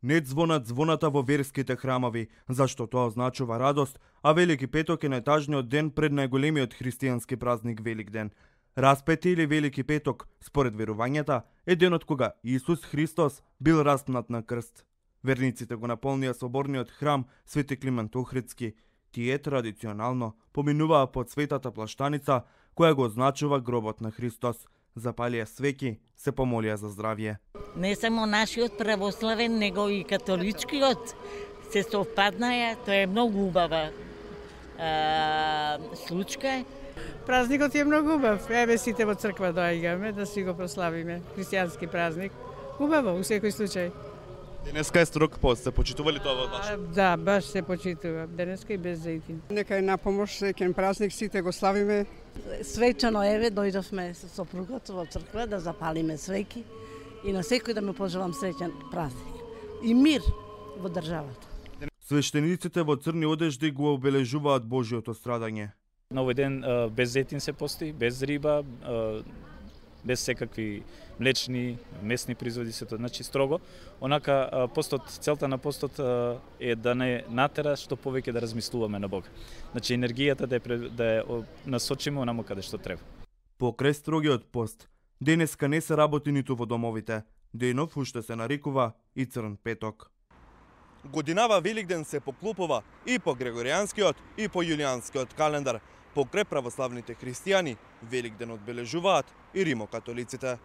Не звонат звоната во верските храмови, зашто тоа означува радост, а Велики петок е најтажниот ден пред најголемиот христијански празник Великден. Распети или Велики петок, според верувањата, е денот кога Исус Христос бил распнат на крст. Верниците го наполнија соборниот храм Свети Климент Охридски. Тие традиционално поминуваа под светата плаштаница, која го означува гробот на Христос. Запалија свеќи, се помолија за здравје. Не само нашиот православен, него и католичкиот се совпаднаја. Тоа е многу убава случка. Празникот е многу убав. Еве сите во црква доаѓаме да си го прославиме. Христијански празник. Убаво, у секој случај. Денеска е строг пост, се почитува ли тоа во ваш? Да, баш се почитува. Денеска и без зајтин. Нека е на помош среќен празник, сите го славиме. Свечано еве дојдовме со сопругот во црква да запалиме свеќи и на секој да му пожелам среќен празник и мир во државата. Свештениците во црни одежди го обележуваат Божјото страдање. На овој ден без зетин се пости, без риба, без секакви млечни, месни производи се тоа, значи строго. Онака постот, целта на постот е да не натера што повеќе да размислуваме на Бога. Значи енергијата да ја насочиме онамо каде што треба. Покрај строгиот пост, денеска не се работи ниту во домовите. Денов уште се нарекува и Црн петок. Годинава Великден се поклопува и по Григоријанскиот и по Јулијанскиот календар. Покрај православните христијани, Великден одбележуваат и римокатолиците.